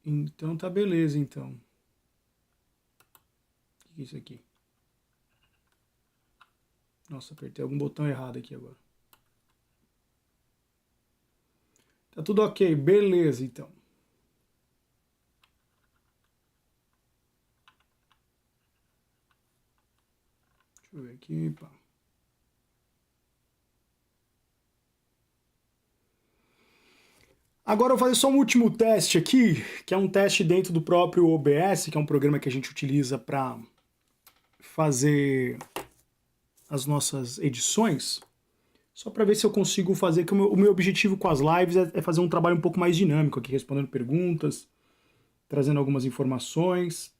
Então tá beleza, então. O que é isso aqui? Nossa, apertei algum botão errado aqui agora. Tá tudo ok, beleza, então. Deixa eu ver aqui, pá. Agora eu vou fazer só um último teste aqui, que é um teste dentro do próprio OBS, que é um programa que a gente utiliza para fazer as nossas edições, só para ver se eu consigo fazer, que o meu objetivo com as lives é fazer um trabalho um pouco mais dinâmico aqui, respondendo perguntas, trazendo algumas informações.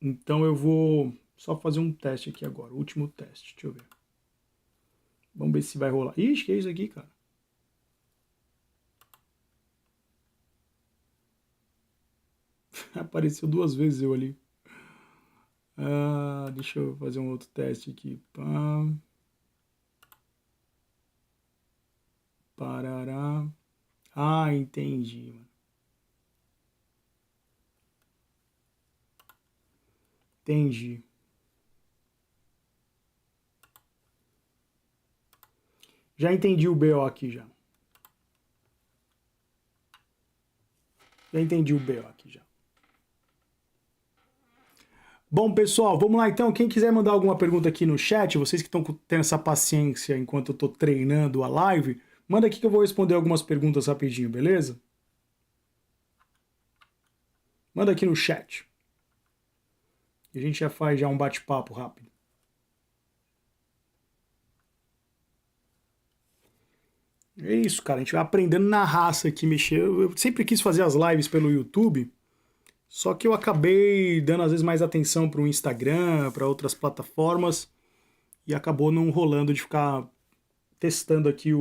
Então eu vou só fazer um teste aqui agora, o último teste, deixa eu ver. Vamos ver se vai rolar. Ixi, que é isso aqui, cara? Apareceu 2 vezes eu ali. Deixa eu fazer um outro teste aqui. Pá. Parará. Entendi, mano. Entendi. Já entendi o BO aqui já. Já entendi o BO aqui já. Bom, pessoal, vamos lá então. Quem quiser mandar alguma pergunta aqui no chat, vocês que estão tendo essa paciência enquanto eu estou treinando a live, manda aqui que eu vou responder algumas perguntas rapidinho, beleza? Manda aqui no chat. E a gente já faz um bate-papo rápido. É isso, cara. A gente vai aprendendo na raça aqui, mexer. Eu sempre quis fazer as lives pelo YouTube, só que eu acabei dando às vezes mais atenção para o Instagram, para outras plataformas, e acabou não rolando de ficar testando aqui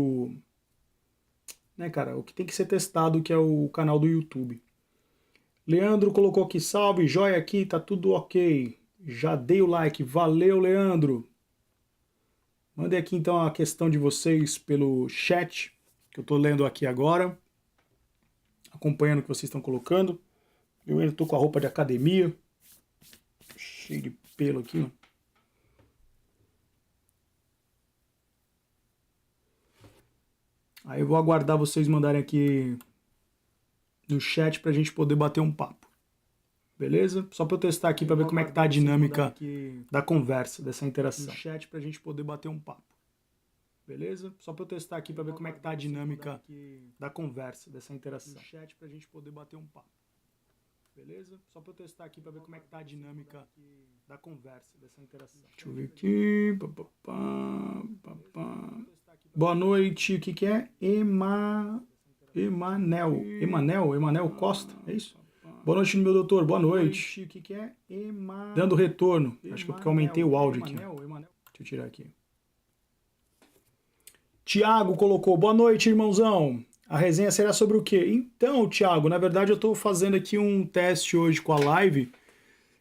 né, cara, o que tem que ser testado, que é o canal do YouTube. Leandro colocou aqui, salve, joia aqui, tá tudo ok. Já dei o like, valeu, Leandro. Mandei aqui então a questão de vocês pelo chat, que eu tô lendo aqui agora, acompanhando o que vocês estão colocando. Eu ainda tô com a roupa de academia, cheio de pelo aqui, ó. Aí eu vou aguardar vocês mandarem aqui no chat pra gente poder bater um papo. Beleza? Só pra eu testar aqui pra ver como é que tá a dinâmica da conversa, dessa interação. No chat pra gente poder bater um papo. Beleza? Só pra eu testar aqui pra ver como é que tá a dinâmica da conversa, dessa interação. No chat pra gente poder bater um papo. Beleza? Só pra eu testar aqui pra ver como é que tá a dinâmica da conversa, dessa interação. Deixa eu ver aqui. Boa noite. O que é? Emanel Costa, é isso? Boa noite, meu doutor. Boa noite. O que é? Dando retorno. Acho que é porque eu aumentei o áudio aqui. Deixa eu tirar aqui. Tiago colocou, boa noite, irmãozão. A resenha será sobre o quê? Então, Tiago, na verdade eu estou fazendo aqui um teste hoje com a live.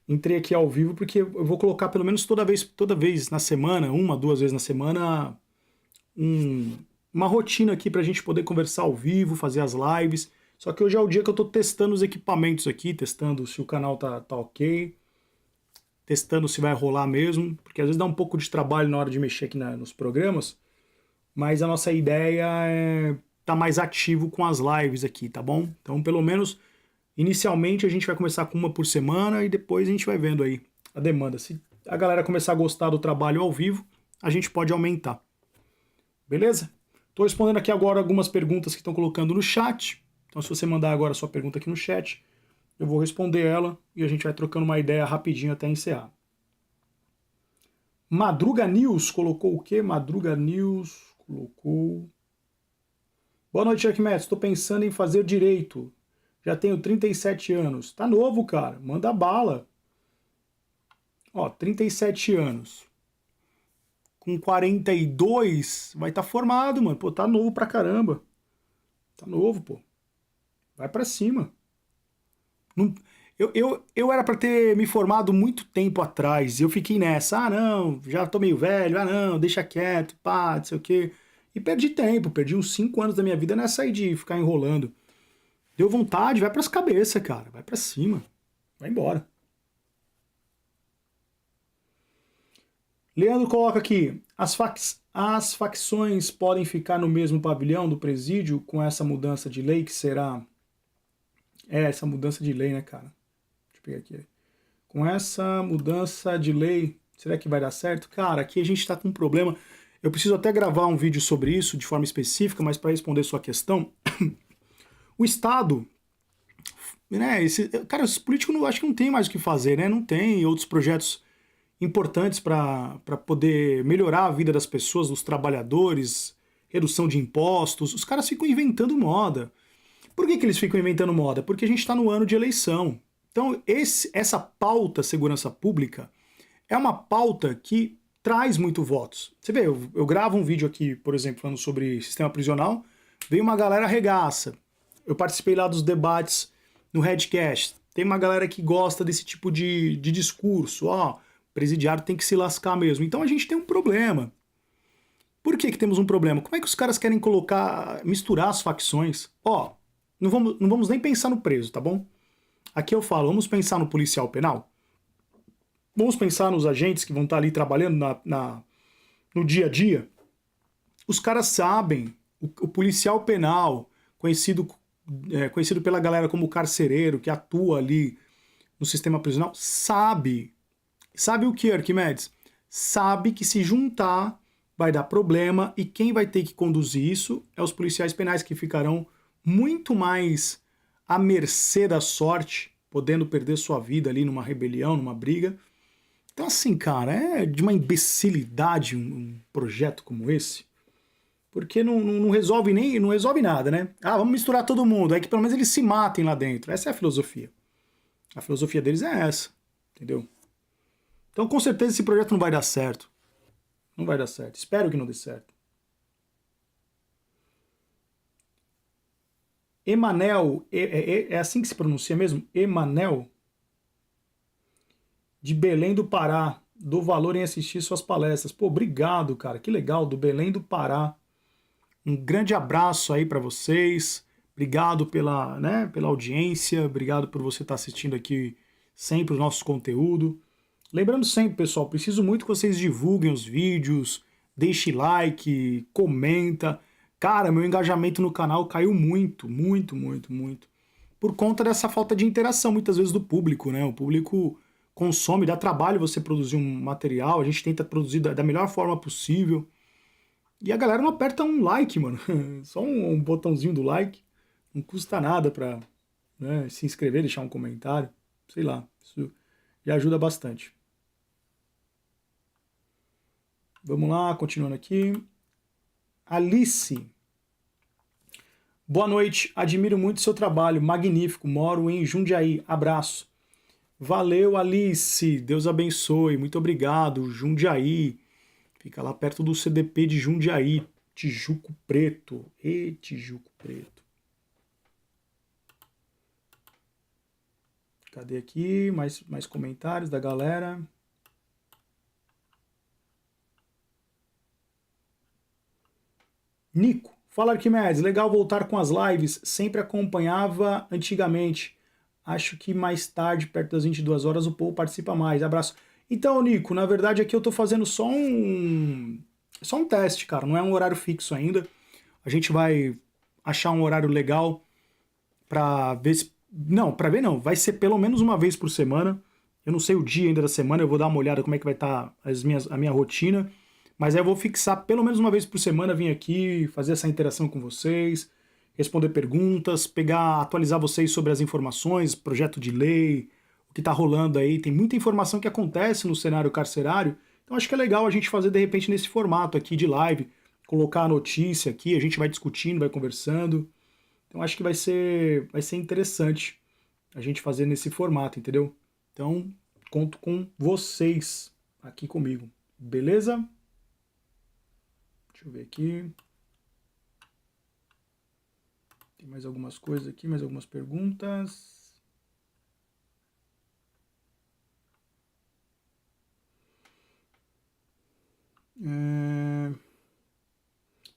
Entrei aqui ao vivo porque eu vou colocar pelo menos toda vez na semana, 1, 2 vezes na semana, uma rotina aqui para a gente poder conversar ao vivo, fazer as lives. Só que hoje é o dia que eu estou testando os equipamentos aqui, testando se o canal tá ok, testando se vai rolar mesmo, porque às vezes dá um pouco de trabalho na hora de mexer aqui nos programas. Mas a nossa ideia é estar mais ativo com as lives aqui, tá bom? Então, pelo menos, inicialmente a gente vai começar com uma por semana e depois a gente vai vendo aí a demanda. Se a galera começar a gostar do trabalho ao vivo, a gente pode aumentar. Beleza? Estou respondendo aqui agora algumas perguntas que estão colocando no chat. Então, se você mandar agora a sua pergunta aqui no chat, eu vou responder ela e a gente vai trocando uma ideia rapidinho até encerrar. Madruga News colocou o quê? Madruga News colocou... Boa noite, Arquimedes. Estou pensando em fazer direito. Já tenho 37 anos. Tá novo, cara. Manda bala. Ó, 37 anos. Com 42, vai estar formado, mano. Pô, tá novo pra caramba. Tá novo, pô. Vai pra cima. Não... Eu era para ter me formado muito tempo atrás. Eu fiquei nessa, não, já tô meio velho, não, deixa quieto, não sei o quê. E perdi tempo, perdi uns 5 anos da minha vida nessa aí de ficar enrolando. Deu vontade, vai pras cabeças, cara. Vai pra cima. Vai embora. Leandro coloca aqui, as facções podem ficar no mesmo pavilhão do presídio com essa mudança de lei que será... essa mudança de lei, né, cara? Deixa eu pegar aqui. Com essa mudança de lei, será que vai dar certo? Cara, aqui a gente tá com um problema. Eu preciso até gravar um vídeo sobre isso de forma específica, mas para responder sua questão, o Estado, né, cara, os políticos não, acho que não tem mais o que fazer, né? Não tem outros projetos importantes para poder melhorar a vida das pessoas, dos trabalhadores, redução de impostos. Os caras ficam inventando moda. Por que eles ficam inventando moda? Porque a gente está no ano de eleição. Então, essa pauta segurança pública é uma pauta que traz muito votos. Você vê, eu gravo um vídeo aqui, por exemplo, falando sobre sistema prisional, veio uma galera regaça. Eu participei lá dos debates no Redcast. Tem uma galera que gosta desse tipo de discurso. Ó, presidiário tem que se lascar mesmo. Então a gente tem um problema. Por que temos um problema? Como é que os caras querem misturar as facções? Ó, não vamos nem pensar no preso, tá bom? Aqui eu falo, vamos pensar no policial penal? Vamos pensar nos agentes que vão estar ali trabalhando no dia a dia? Os caras sabem, o policial penal, conhecido pela galera como carcereiro, que atua ali no sistema prisional, sabe o que, Arquimedes? Sabe que se juntar vai dar problema e quem vai ter que conduzir isso é os policiais penais, que ficarão muito mais à mercê da sorte, podendo perder sua vida ali numa rebelião, numa briga. Então assim, cara, é de uma imbecilidade um projeto como esse, porque não resolve não resolve nada, né? Ah, vamos misturar todo mundo, aí que pelo menos eles se matem lá dentro. Essa é a filosofia. A filosofia deles é essa, entendeu? Então, com certeza, esse projeto não vai dar certo. Não vai dar certo. Espero que não dê certo. Emanel, é assim que se pronuncia mesmo? Emanel, de Belém do Pará. Dou valor em assistir suas palestras. Pô, obrigado, cara. Que legal, do Belém do Pará. Um grande abraço aí para vocês. Obrigado pela audiência. Obrigado por você estar assistindo aqui sempre o nosso conteúdo. Lembrando sempre, pessoal, preciso muito que vocês divulguem os vídeos, deixe like, comenta. Cara, meu engajamento no canal caiu muito, muito, muito, muito. Por conta dessa falta de interação, muitas vezes, do público, né? O público consome, dá trabalho você produzir um material, a gente tenta produzir da melhor forma possível. E a galera não aperta um like, mano. Só um botãozinho do like. Não custa nada pra, né, se inscrever, deixar um comentário. Sei lá, isso já ajuda bastante. Vamos lá, continuando aqui. Alice. Boa noite, admiro muito seu trabalho, magnífico. Moro em Jundiaí. Abraço. Valeu, Alice. Deus abençoe. Muito obrigado. Jundiaí. Fica lá perto do CDP de Jundiaí. Tijuco Preto. E Tijuco Preto. Cadê aqui? Mais comentários da galera. Nico, fala Arquimedes, legal voltar com as lives, sempre acompanhava antigamente. Acho que mais tarde, perto das 22 horas, o povo participa mais. Abraço. Então, Nico, na verdade aqui eu tô fazendo só um teste, cara, não é um horário fixo ainda. A gente vai achar um horário legal pra ver se... Não, pra ver não, vai ser pelo menos uma vez por semana. Eu não sei o dia ainda da semana, eu vou dar uma olhada como é que vai estar a minha rotina. Mas aí eu vou fixar pelo menos uma vez por semana, vir aqui, fazer essa interação com vocês, responder perguntas, atualizar vocês sobre as informações, projeto de lei, o que está rolando aí. Tem muita informação que acontece no cenário carcerário, então acho que é legal a gente fazer de repente nesse formato aqui de live, colocar a notícia aqui, a gente vai discutindo, vai conversando. Então acho que vai ser interessante a gente fazer nesse formato, entendeu? Então, conto com vocês aqui comigo. Beleza? Deixa eu ver aqui. Tem mais algumas coisas aqui, mais algumas perguntas.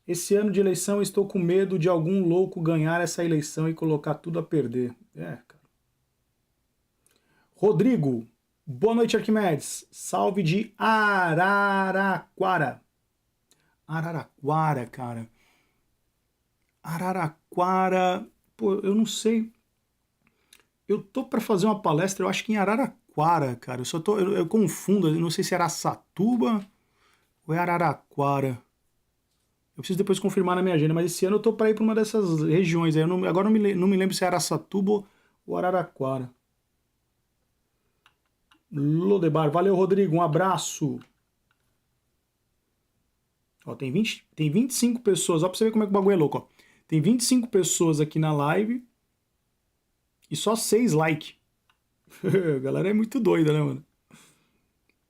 Esse ano de eleição eu estou com medo de algum louco ganhar essa eleição e colocar tudo a perder. É, cara. Rodrigo, boa noite, Arquimedes. Salve de Araraquara. Araraquara, cara. Araraquara. Pô, eu não sei. Eu tô para fazer uma palestra, eu acho que em Araraquara, cara. Eu confundo, eu não sei se é Araçatuba ou é Araraquara. Eu preciso depois confirmar na minha agenda, mas esse ano eu tô para ir para uma dessas regiões aí. Agora não me lembro se é Araçatuba ou Araraquara. Lodebar, valeu, Rodrigo, um abraço. Ó, tem 25 pessoas, ó, pra você ver como é que o bagulho é louco, ó. Tem 25 pessoas aqui na live e só 6 likes. A galera é muito doida, né, mano?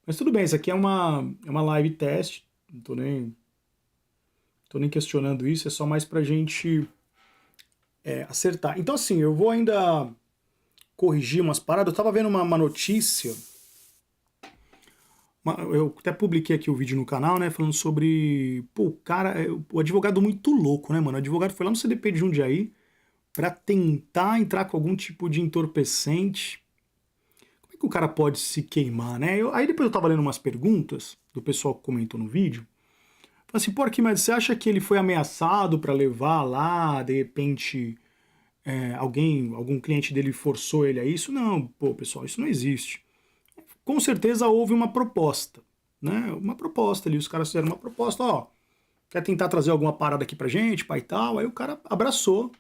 Mas tudo bem, isso aqui é uma live teste, não tô nem questionando isso, é só mais pra gente acertar. Então, assim, eu vou ainda corrigir umas paradas. Eu tava vendo uma notícia, eu até publiquei aqui o vídeo no canal, né, falando sobre, pô, o cara, o advogado muito louco, né, mano? O advogado foi lá no CDP de Jundiaí pra tentar entrar com algum tipo de entorpecente. Como é que o cara pode se queimar, né? Aí depois eu tava lendo umas perguntas do pessoal que comentou no vídeo. Falei assim, pô, Arquimedes, você acha que ele foi ameaçado para levar lá, de repente algum cliente dele forçou ele a isso? Não, pô, pessoal, isso não existe. Com certeza houve uma proposta, né? Uma proposta ali, os caras fizeram uma proposta, ó, quer tentar trazer alguma parada aqui pra gente, pai e tal. Aí o cara abraçou,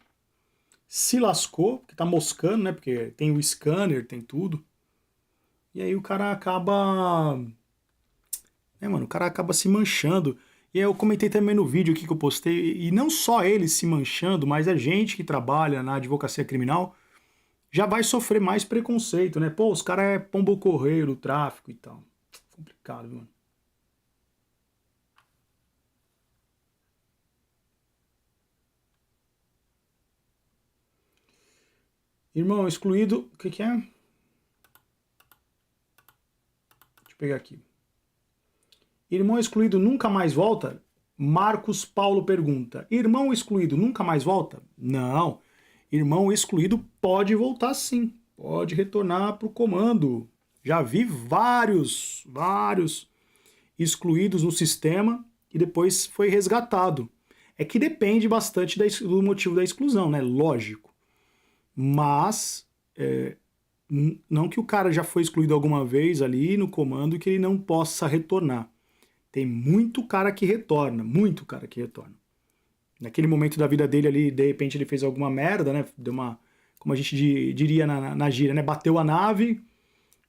se lascou, porque tá moscando, né? Porque tem o scanner, tem tudo. E aí o cara acaba, né, mano, o cara acaba se manchando. E aí eu comentei também no vídeo aqui que eu postei, e não só ele se manchando, mas a gente que trabalha na advocacia criminal já vai sofrer mais preconceito, né? Pô, os caras é pombo correio do tráfico e tal. Complicado, mano. Irmão excluído, o que que é? Deixa eu pegar aqui. Irmão excluído nunca mais volta? Marcos Paulo pergunta. Irmão excluído nunca mais volta? Não. Irmão excluído pode voltar sim. Pode retornar para o comando. Já vi vários excluídos no sistema e depois foi resgatado. É que depende bastante do motivo da exclusão, né? Lógico. Mas não que o cara já foi excluído alguma vez ali no comando que ele não possa retornar. Tem muito cara que retorna, muito cara que retorna. Naquele momento da vida dele ali, de repente ele fez alguma merda, né? Deu uma, como a gente diria na gíria, né? Bateu a nave.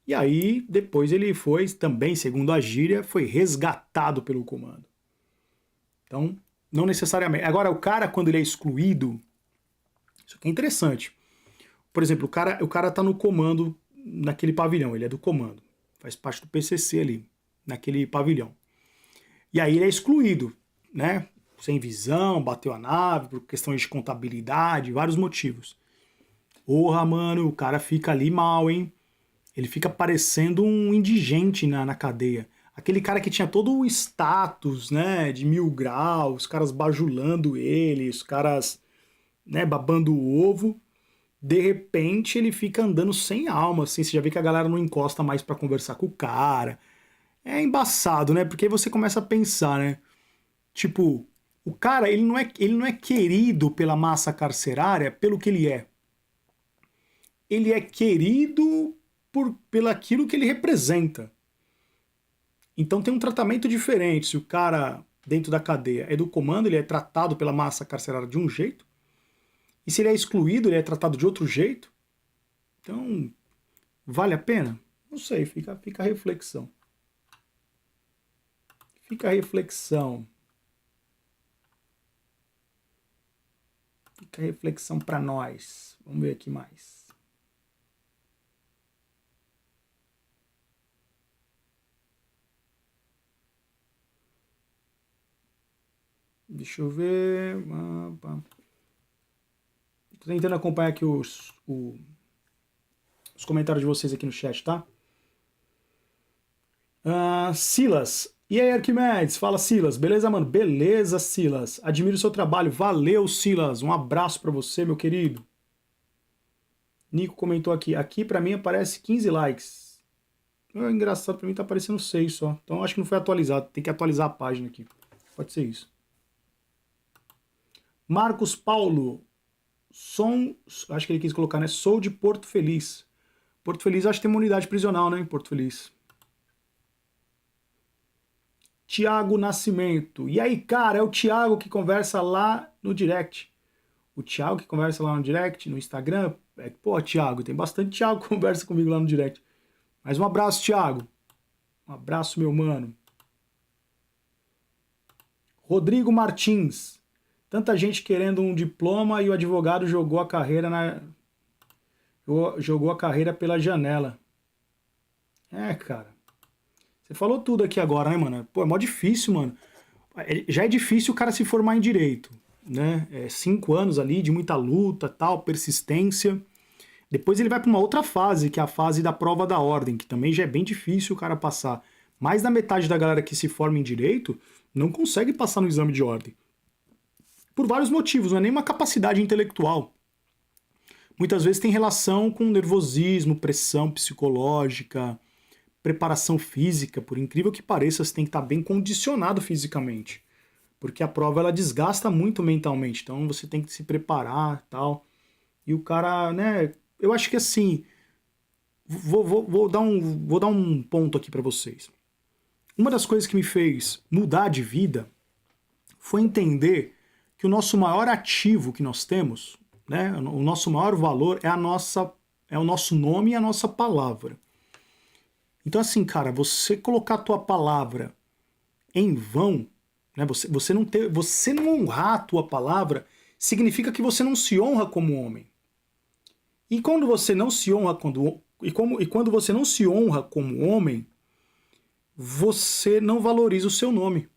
E aí, depois ele foi também, segundo a gíria, foi resgatado pelo comando. Então, não necessariamente. Agora, o cara, quando ele é excluído, isso aqui é interessante. Por exemplo, o cara tá no comando, naquele pavilhão, ele é do comando. Faz parte do PCC ali, naquele pavilhão. E aí ele é excluído, né? Sem visão, bateu a nave, por questões de contabilidade, vários motivos. Porra, mano, o cara fica ali mal, hein? Ele fica parecendo um indigente na cadeia. Aquele cara que tinha todo o status, né, de 1000 graus, os caras bajulando ele, os caras, né, babando o ovo. De repente ele fica andando sem alma, assim, você já vê que a galera não encosta mais pra conversar com o cara. É embaçado, né? Porque aí você começa a pensar, né? Tipo, o cara, ele não é querido pela massa carcerária pelo que ele é. Ele é querido pelo aquilo que ele representa. Então tem um tratamento diferente. Se o cara dentro da cadeia é do comando, ele é tratado pela massa carcerária de um jeito. E se ele é excluído, ele é tratado de outro jeito. Então, vale a pena? Não sei, fica a reflexão. Fica a reflexão. Fica a reflexão para nós. Vamos ver aqui mais. Deixa eu ver. Tô tentando acompanhar aqui os comentários de vocês aqui no chat, tá? Silas, E aí, Arquimedes? Fala, Silas. Beleza, mano? Beleza, Silas. Admiro o seu trabalho. Valeu, Silas. Um abraço pra você, meu querido. Nico comentou aqui. Aqui pra mim aparece 15 likes. É engraçado, pra mim tá aparecendo 6 só. Então acho que não foi atualizado. Tem que atualizar a página aqui. Pode ser isso. Marcos Paulo. Acho que ele quis colocar, né? Sou de Porto Feliz. Porto Feliz acho que tem uma unidade prisional, né? Em Porto Feliz. Tiago Nascimento. E aí, cara, é o Tiago que conversa lá no direct. O Tiago que conversa lá no direct, no Instagram. Pô, Tiago, tem bastante Tiago que conversa comigo lá no direct. Mas um abraço, Tiago. Um abraço, meu mano. Rodrigo Martins. Tanta gente querendo um diploma e o advogado jogou a carreira pela janela. Cara. Você falou tudo aqui agora, né, mano? Pô, é mó difícil, mano. Já é difícil o cara se formar em direito, né? 5 anos ali de muita luta, tal, persistência. Depois ele vai para uma outra fase, que é a fase da prova da ordem, que também já é bem difícil o cara passar. Mais da metade da galera que se forma em direito não consegue passar no exame de ordem. Por vários motivos, não é nem uma capacidade intelectual. Muitas vezes tem relação com nervosismo, pressão psicológica, preparação física. Por incrível que pareça, você tem que estar bem condicionado fisicamente. Porque a prova ela desgasta muito mentalmente. Então você tem que se preparar e tal. E o cara, né? Eu acho que assim. Vou dar um ponto aqui para vocês. Uma das coisas que me fez mudar de vida foi entender que o nosso maior ativo que nós temos, né? O nosso maior valor é o nosso nome e a nossa palavra. Então, assim, cara, você colocar a tua palavra em vão, né? Você não honrar a tua palavra, significa que você não se honra como homem. E quando você não se honra quando você não se honra como homem, você não valoriza o seu nome.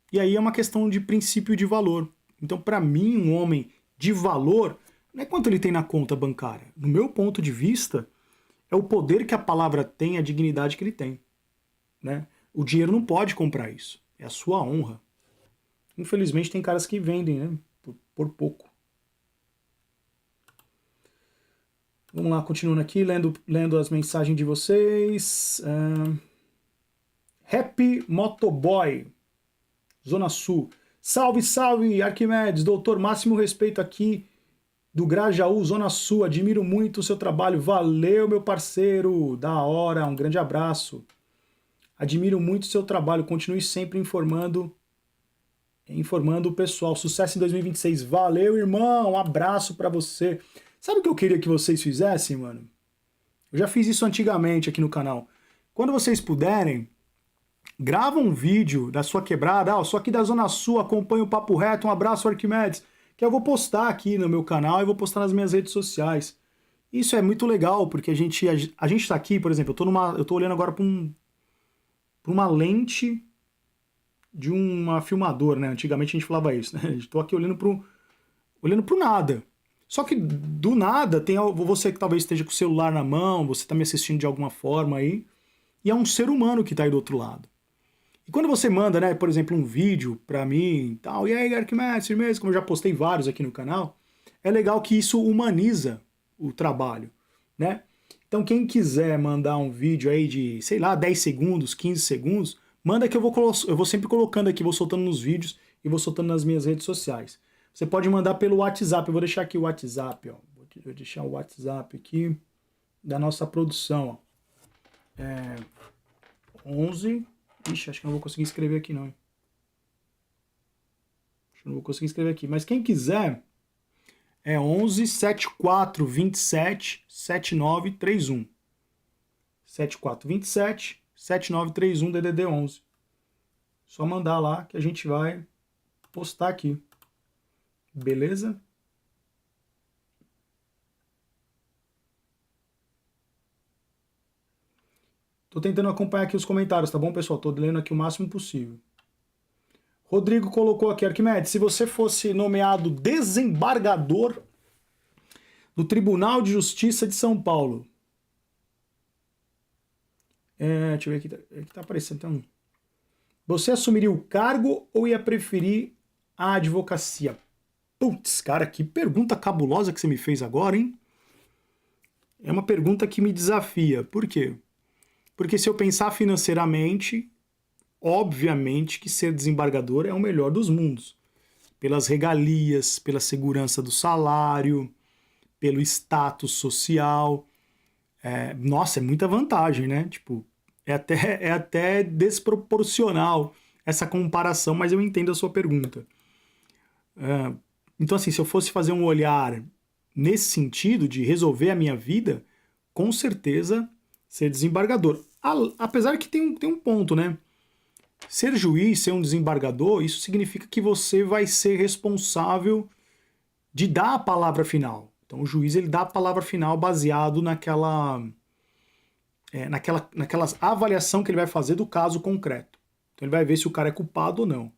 E aí é uma questão de princípio de valor. Então, para mim, um homem de valor não é quanto ele tem na conta bancária. No meu ponto de vista, é o poder que a palavra tem, a dignidade que ele tem. Né? O dinheiro não pode comprar isso. É a sua honra. Infelizmente, tem caras que vendem, né? Por pouco. Vamos lá, continuando aqui, lendo as mensagens de vocês. Happy Motoboy, Zona Sul. Salve, salve, Arquimedes, doutor, máximo respeito aqui do Grajaú, Zona Sul. Admiro muito o seu trabalho. Valeu, meu parceiro. Da hora, um grande abraço. Admiro muito o seu trabalho. Continue sempre informando o pessoal. Sucesso em 2026. Valeu, irmão. Um abraço pra você. Sabe o que eu queria que vocês fizessem, mano? Eu já fiz isso antigamente aqui no canal. Quando vocês puderem, grava um vídeo da sua quebrada. Eu sou aqui da Zona Sul, acompanho o Papo Reto. Um abraço, Arquimedes. Que eu vou postar aqui no meu canal e vou postar nas minhas redes sociais. Isso é muito legal, porque a gente tá aqui, por exemplo, eu tô olhando agora pra uma lente de uma filmadora, né? Antigamente a gente falava isso, né? Estou aqui olhando pro nada. Só que do nada tem você que talvez esteja com o celular na mão, você está me assistindo de alguma forma aí, e é um ser humano que está aí do outro lado. E quando você manda, né, por exemplo, um vídeo pra mim e tal, e aí, Arquimedes, firmeza, como eu já postei vários aqui no canal, é legal que isso humaniza o trabalho, né? Então quem quiser mandar um vídeo aí de, sei lá, 10 segundos, 15 segundos, manda que eu vou sempre colocando aqui, vou soltando nos vídeos e vou soltando nas minhas redes sociais. Você pode mandar pelo WhatsApp, eu vou deixar aqui o WhatsApp, ó. Vou deixar o WhatsApp aqui da nossa produção, ó. 11... Ixi, acho que não vou conseguir escrever aqui, não. Acho que não vou conseguir escrever aqui. Mas quem quiser, é 11 74 27 7931. 7427 7931 DDD 11. Só mandar lá que a gente vai postar aqui. Beleza? Tô tentando acompanhar aqui os comentários, tá bom, pessoal? Tô lendo aqui o máximo possível. Rodrigo colocou aqui, Arquimedes, se você fosse nomeado desembargador do Tribunal de Justiça de São Paulo, Deixa eu ver aqui, aqui tá aparecendo. Então, você assumiria o cargo ou ia preferir a advocacia? Putz, cara, que pergunta cabulosa que você me fez agora, hein? É uma pergunta que me desafia. Por quê? Porque se eu pensar financeiramente, obviamente que ser desembargador é o melhor dos mundos. Pelas regalias, pela segurança do salário, pelo status social. Nossa, é muita vantagem, né? Tipo, é até desproporcional essa comparação, mas eu entendo a sua pergunta. Então, assim, se eu fosse fazer um olhar nesse sentido de resolver a minha vida, com certeza ser desembargador. Apesar que tem um ponto, né? Ser juiz, ser um desembargador, isso significa que você vai ser responsável de dar a palavra final. Então o juiz ele dá a palavra final baseado naquela avaliação que ele vai fazer do caso concreto. Então ele vai ver se o cara é culpado ou não.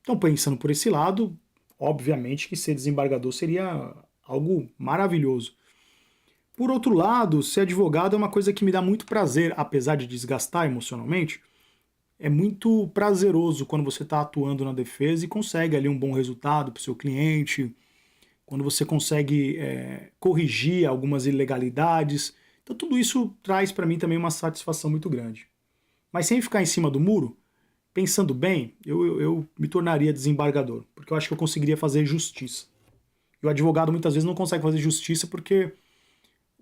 Então pensando por esse lado, obviamente que ser desembargador seria algo maravilhoso. Por outro lado, ser advogado é uma coisa que me dá muito prazer, apesar de desgastar emocionalmente. É muito prazeroso quando você está atuando na defesa e consegue ali um bom resultado para o seu cliente, quando você consegue corrigir algumas ilegalidades. Então tudo isso traz para mim também uma satisfação muito grande. Mas sem ficar em cima do muro, pensando bem, eu me tornaria desembargador, porque eu acho que eu conseguiria fazer justiça. E o advogado muitas vezes não consegue fazer justiça porque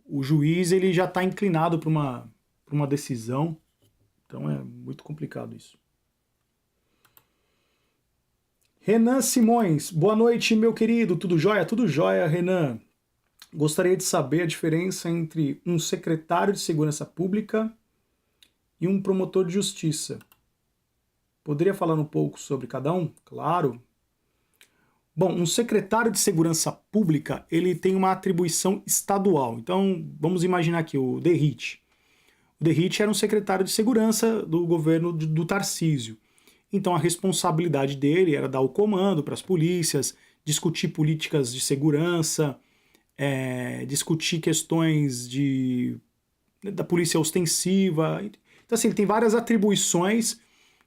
o juiz ele já está inclinado para uma decisão. Então é muito complicado isso. Renan Simões, boa noite, meu querido. Tudo jóia? Tudo jóia, Renan. Gostaria de saber a diferença entre um secretário de segurança pública e um promotor de justiça. Poderia falar um pouco sobre cada um? Claro. Bom, um secretário de segurança pública, ele tem uma atribuição estadual. Então, vamos imaginar aqui o DERIT. O DERIT era um secretário de segurança do governo do Tarcísio. Então a responsabilidade dele era dar o comando para as polícias, discutir políticas de segurança, discutir questões da polícia ostensiva. Então assim, ele tem várias atribuições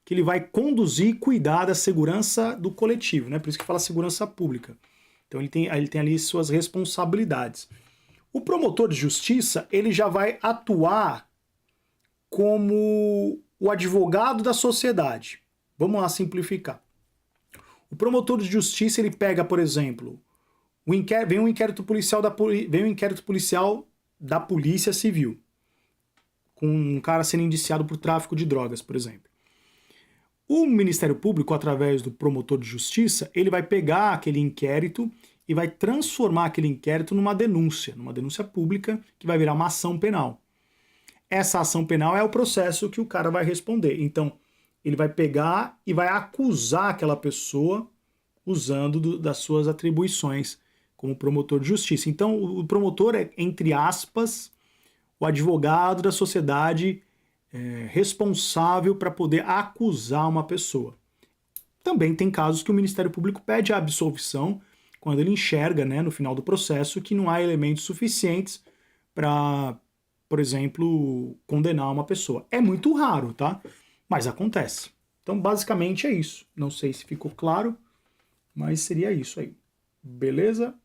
que ele vai conduzir e cuidar da segurança do coletivo, né? Por isso que fala segurança pública. Então ele tem ali suas responsabilidades. O promotor de justiça, ele já vai atuar como o advogado da sociedade. Vamos lá simplificar. O promotor de justiça ele pega, por exemplo, vem um inquérito policial da Polícia Civil, com um cara sendo indiciado por tráfico de drogas, por exemplo. O Ministério Público, através do promotor de justiça, ele vai pegar aquele inquérito e vai transformar aquele inquérito numa denúncia pública que vai virar uma ação penal. Essa ação penal é o processo que o cara vai responder. Então, ele vai pegar e vai acusar aquela pessoa usando das suas atribuições como promotor de justiça. Então, o promotor é, entre aspas, o advogado da sociedade responsável para poder acusar uma pessoa. Também tem casos que o Ministério Público pede a absolvição quando ele enxerga, né, no final do processo, que não há elementos suficientes para, por exemplo, condenar uma pessoa. É muito raro, tá? Mas acontece. Então, basicamente é isso. Não sei se ficou claro, mas seria isso aí. Beleza?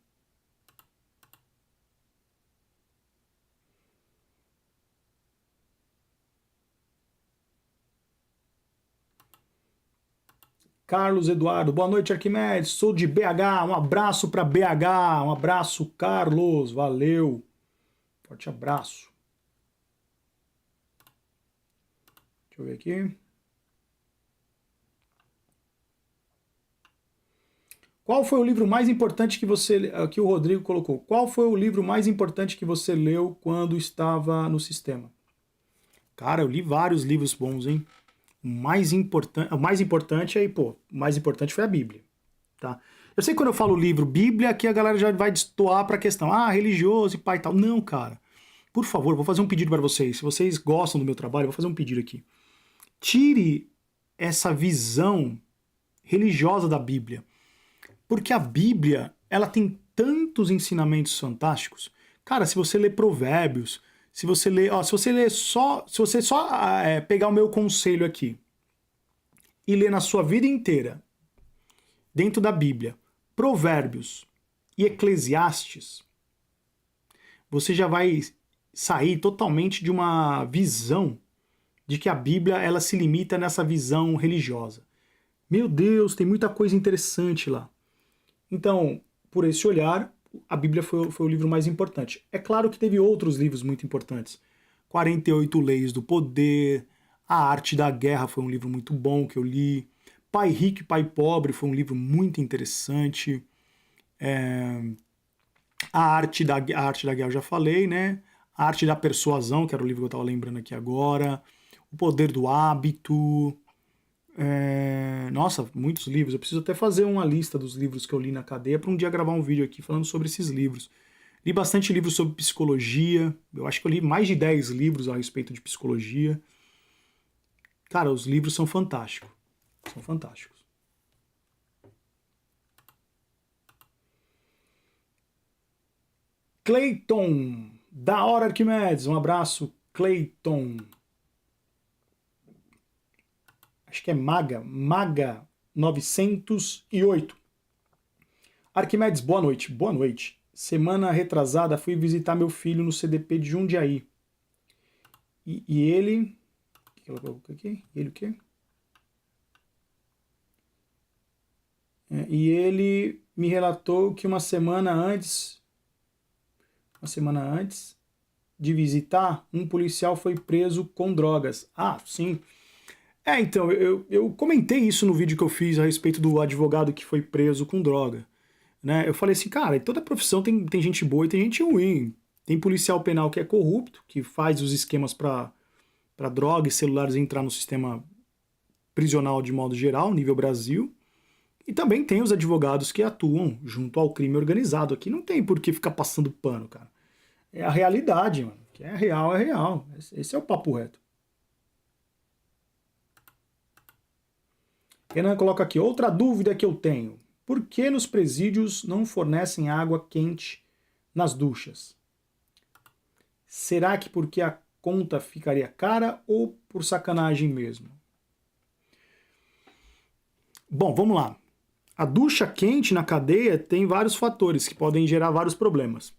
Carlos Eduardo, boa noite, Arquimedes. Sou de BH, um abraço para BH, um abraço, Carlos, valeu. Forte abraço. Deixa eu ver aqui. Qual foi o livro mais importante que que o Rodrigo colocou? Qual foi o livro mais importante que você leu quando estava no sistema? Cara, eu li vários livros bons, hein? O mais importante aí, pô, o mais importante foi a Bíblia, tá? Eu sei que quando eu falo livro Bíblia, aqui a galera já vai destoar pra questão, religioso e pai e tal. Não, cara. Por favor, vou fazer um pedido para vocês. Se vocês gostam do meu trabalho, eu vou fazer um pedido aqui. Tire essa visão religiosa da Bíblia. Porque a Bíblia, ela tem tantos ensinamentos fantásticos. Cara, se você lê Provérbios, Se você ler, ó, se você só pegar o meu conselho aqui e ler na sua vida inteira, dentro da Bíblia, Provérbios e Eclesiastes, você já vai sair totalmente de uma visão de que a Bíblia ela se limita nessa visão religiosa. Meu Deus, tem muita coisa interessante lá. Então, por esse olhar, a Bíblia foi o livro mais importante. É claro que teve outros livros muito importantes. 48 Leis do Poder, A Arte da Guerra foi um livro muito bom que eu li. Pai Rico e Pai Pobre foi um livro muito interessante. A Arte da Guerra eu já falei, né? A Arte da Persuasão, que era o livro que eu estava lembrando aqui agora. O Poder do Hábito. Nossa, muitos livros. Eu preciso até fazer uma lista dos livros que eu li na cadeia para um dia gravar um vídeo aqui falando sobre esses livros. Li bastante livros sobre psicologia. Eu acho que eu li mais de 10 livros a respeito de psicologia. Cara, os livros são fantásticos. São fantásticos. Clayton, da hora Arquimedes. Um abraço, Clayton. Acho que é Maga 908. Arquimedes, boa noite. Boa noite. Semana retrasada fui visitar meu filho no CDP de Jundiaí. E ele... O que ela colocou aqui? Ele o quê? E ele me relatou que uma semana antes de visitar, um policial foi preso com drogas. Ah, sim. Então, eu comentei isso no vídeo que eu fiz a respeito do advogado que foi preso com droga. Né? Eu falei assim, cara, em toda profissão tem gente boa e tem gente ruim. Tem policial penal que é corrupto, que faz os esquemas para droga e celulares entrar no sistema prisional de modo geral, nível Brasil. E também tem os advogados que atuam junto ao crime organizado. Aqui não tem por que ficar passando pano, cara. É a realidade, mano. Que é real, é real. Esse é o papo reto. Renan coloca aqui, outra dúvida que eu tenho. Por que nos presídios não fornecem água quente nas duchas? Será que porque a conta ficaria cara ou por sacanagem mesmo? Bom, vamos lá. A ducha quente na cadeia tem vários fatores que podem gerar vários problemas.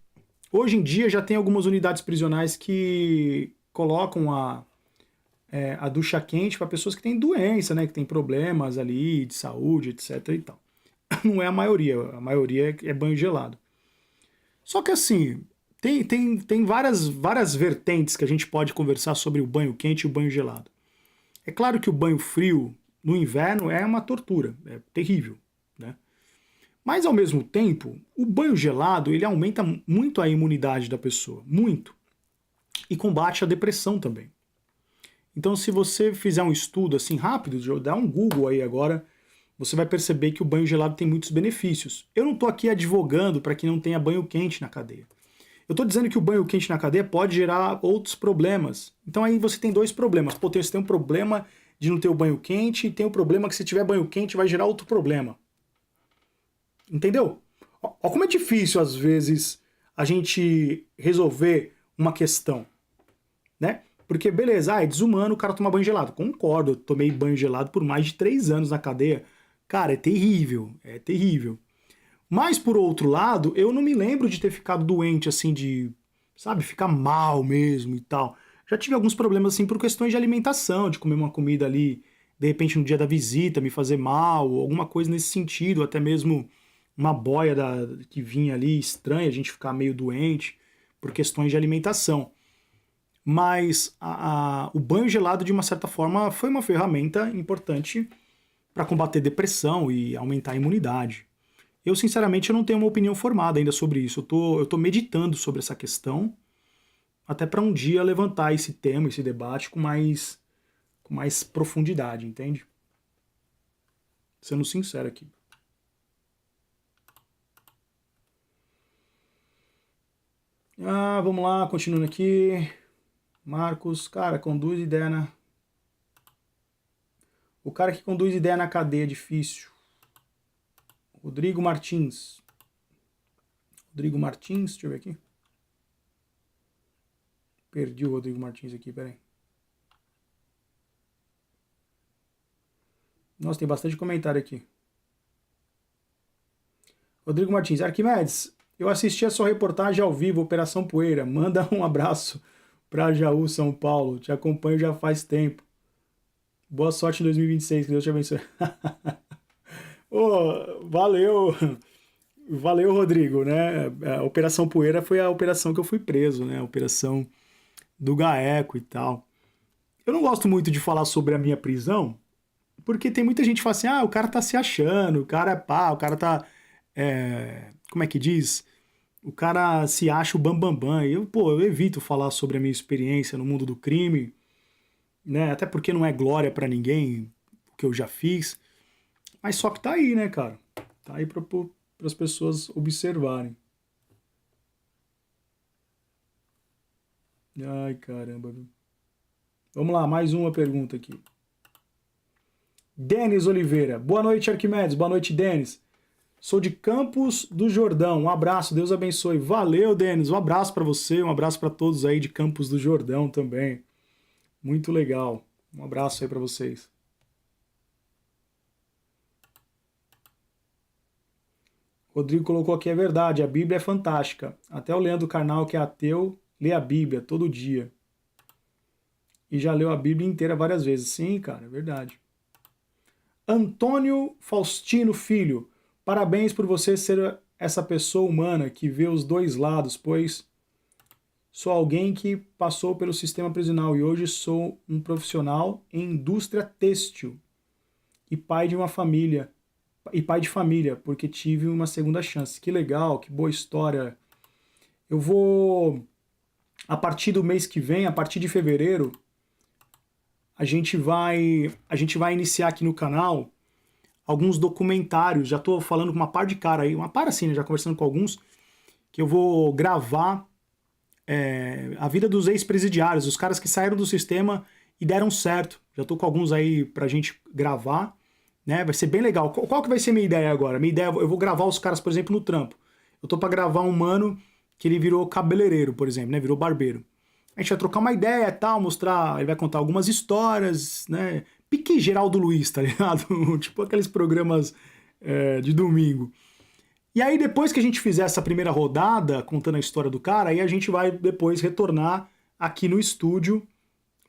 Hoje em dia já tem algumas unidades prisionais que colocam a ducha quente para pessoas que têm doença, né, que têm problemas ali de saúde, etc. e tal. Não é a maioria é banho gelado. Só que assim, tem várias vertentes que a gente pode conversar sobre o banho quente e o banho gelado. É claro que o banho frio no inverno é uma tortura, é terrível, né? Mas ao mesmo tempo, o banho gelado ele aumenta muito a imunidade da pessoa, muito, e combate a depressão também. Então, se você fizer um estudo assim rápido, dá um Google aí agora, você vai perceber que o banho gelado tem muitos benefícios. Eu não estou aqui advogando para que não tenha banho quente na cadeia. Eu estou dizendo que o banho quente na cadeia pode gerar outros problemas. Então aí você tem dois problemas. Pô, você tem um problema de não ter o banho quente e tem o problema que se tiver banho quente vai gerar outro problema. Entendeu? Ó, como é difícil às vezes a gente resolver uma questão, né? Porque, beleza, é desumano o cara tomar banho gelado. Concordo, eu tomei banho gelado por mais de 3 anos na cadeia. Cara, é terrível, é terrível. Mas, por outro lado, eu não me lembro de ter ficado doente, assim, de, sabe, ficar mal mesmo e tal. Já tive alguns problemas, assim, por questões de alimentação, de comer uma comida ali, de repente no dia da visita, me fazer mal, ou alguma coisa nesse sentido, até mesmo uma boia que vinha ali estranha, a gente ficar meio doente por questões de alimentação. Mas o banho gelado, de uma certa forma, foi uma ferramenta importante para combater depressão e aumentar a imunidade. Eu, sinceramente, eu não tenho uma opinião formada ainda sobre isso. Eu tô meditando sobre essa questão, até para um dia levantar esse tema, esse debate com mais profundidade, entende? Sendo sincero aqui. Vamos lá, continuando aqui. Marcos, cara, conduz ideia na... O cara que conduz ideia na cadeia é difícil. Rodrigo Martins. Rodrigo Martins, deixa eu ver aqui. Perdi o Rodrigo Martins aqui, peraí. Nossa, tem bastante comentário aqui. Rodrigo Martins, Arquimedes, eu assisti a sua reportagem ao vivo, Operação Poeira. Manda um abraço para Jaú, São Paulo. Te acompanho já faz tempo. Boa sorte em 2026, que Deus te abençoe. Oh, valeu, valeu, Rodrigo, né? A Operação Poeira foi a operação que eu fui preso, né? A operação do GAECO e tal. Eu não gosto muito de falar sobre a minha prisão, porque tem muita gente que fala assim, o cara tá se achando, o cara é pá, o cara tá... como é que diz? O cara se acha o bambambam. Bam, bam. Eu evito falar sobre a minha experiência no mundo do crime, né? Até porque não é glória pra ninguém o que eu já fiz. Mas só que tá aí, né, cara? Tá aí para as pessoas observarem. Ai, caramba. Vamos lá, mais uma pergunta aqui. Denis Oliveira. Boa noite, Arquimedes. Boa noite, Denis. Sou de Campos do Jordão. Um abraço, Deus abençoe. Valeu, Denis. Um abraço para você, um abraço para todos aí de Campos do Jordão também. Muito legal. Um abraço aí para vocês. Rodrigo colocou aqui, é verdade, a Bíblia é fantástica. Até o Leandro Carnal, que é ateu, lê a Bíblia todo dia. E já leu a Bíblia inteira várias vezes. Sim, cara, é verdade. Antônio Faustino Filho, parabéns por você ser essa pessoa humana que vê os dois lados, pois sou alguém que passou pelo sistema prisional e hoje sou um profissional em indústria têxtil e pai de uma família. E pai de família, porque tive uma segunda chance. Que legal, que boa história. Eu vou, a partir do mês que vem, a partir de fevereiro, a gente vai iniciar aqui no canal alguns documentários. Já estou falando com uma par de cara aí, uma par assim, né, já conversando com alguns, que eu vou gravar a vida dos ex-presidiários, os caras que saíram do sistema e deram certo. Já estou com alguns aí pra gente gravar. Né? Vai ser bem legal. Qual que vai ser minha ideia agora? Minha ideia, eu vou gravar os caras, por exemplo, no trampo. Eu tô pra gravar um mano que ele virou cabeleireiro, por exemplo, né? Virou barbeiro. A gente vai trocar uma ideia e tal, mostrar, ele vai contar algumas histórias, né? Pique Geraldo Luiz, tá ligado? Tipo aqueles programas de domingo. E aí depois que a gente fizer essa primeira rodada, contando a história do cara, aí a gente vai depois retornar aqui no estúdio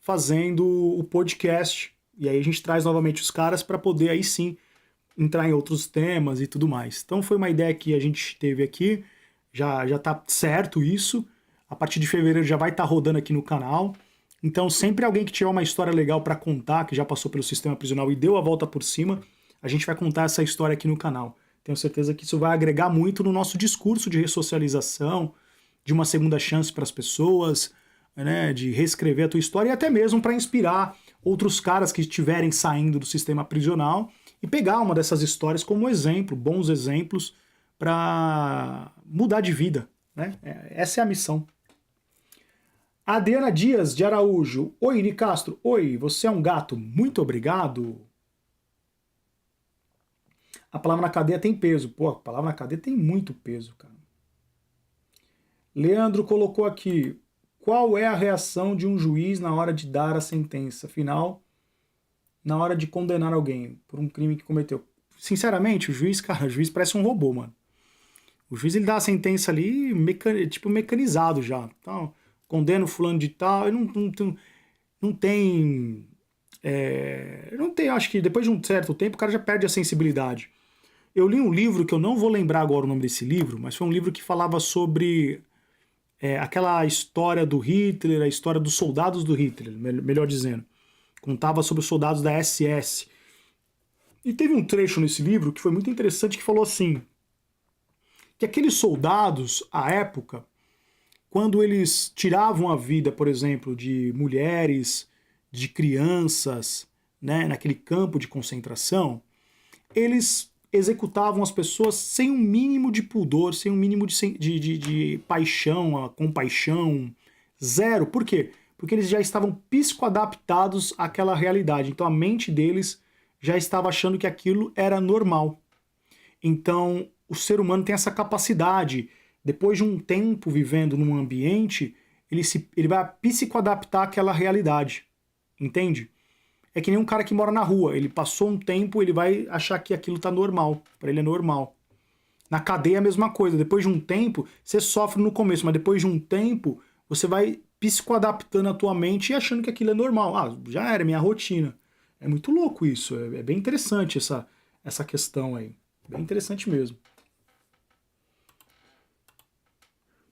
fazendo o podcast. E aí a gente traz novamente os caras para poder aí sim entrar em outros temas e tudo mais. Então foi uma ideia que a gente teve aqui, já tá certo isso. A partir de fevereiro já vai estar rodando aqui no canal. Então sempre alguém que tiver uma história legal para contar, que já passou pelo sistema prisional e deu a volta por cima, a gente vai contar essa história aqui no canal. Tenho certeza que isso vai agregar muito no nosso discurso de ressocialização, de uma segunda chance para as pessoas, né, de reescrever a tua história e até mesmo para inspirar outros caras que estiverem saindo do sistema prisional e pegar uma dessas histórias como exemplo, bons exemplos para mudar de vida, né? Essa é a missão. Adriana Dias de Araújo. Oi, Nicastro. Oi, você é um gato. Muito obrigado. A palavra na cadeia tem peso. Pô, a palavra na cadeia tem muito peso, cara. Leandro colocou aqui. Qual é a reação de um juiz na hora de dar a sentença final, na hora de condenar alguém por um crime que cometeu? Sinceramente, o juiz parece um robô, mano. O juiz ele dá a sentença ali, tipo mecanizado já. Então, condena o fulano de tal, e não tem. Acho que depois de um certo tempo o cara já perde a sensibilidade. Eu li um livro que eu não vou lembrar agora o nome desse livro, mas foi um livro que falava sobre aquela história do Hitler, a história dos soldados do Hitler, melhor dizendo. Contava sobre os soldados da SS. E teve um trecho nesse livro que foi muito interessante, que falou assim, que aqueles soldados, à época, quando eles tiravam a vida, por exemplo, de mulheres, de crianças, né, naquele campo de concentração, eles executavam as pessoas sem um mínimo de pudor, sem um mínimo de paixão, compaixão, zero. Por quê? Porque eles já estavam psicoadaptados àquela realidade. Então a mente deles já estava achando que aquilo era normal. Então o ser humano tem essa capacidade, depois de um tempo vivendo num ambiente, ele vai psicoadaptar àquela realidade, entende? É que nem um cara que mora na rua, ele passou um tempo, ele vai achar que aquilo tá normal, para ele é normal. Na cadeia é a mesma coisa, depois de um tempo, você sofre no começo, mas depois de um tempo, você vai psicoadaptando a tua mente e achando que aquilo é normal. Ah, já era minha rotina. É muito louco isso, é bem interessante essa questão aí, bem interessante mesmo.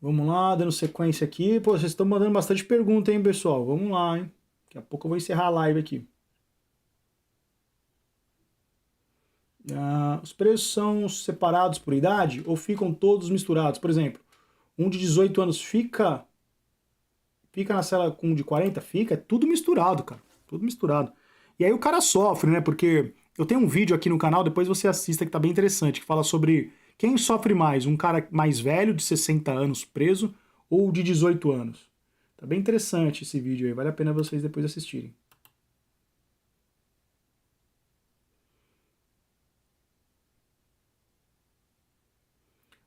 Vamos lá, dando sequência aqui. Pô, vocês estão mandando bastante pergunta, hein, pessoal? Vamos lá, hein? Daqui a pouco eu vou encerrar a live aqui. Os preços são separados por idade ou ficam todos misturados? Por exemplo, um de 18 anos fica na cela com um de 40? Fica, é tudo misturado, cara. Tudo misturado. E aí o cara sofre, né? Porque eu tenho um vídeo aqui no canal, depois você assista, que tá bem interessante, que fala sobre quem sofre mais, um cara mais velho, de 60 anos preso, ou de 18 anos. Tá bem interessante esse vídeo aí, vale a pena vocês depois assistirem.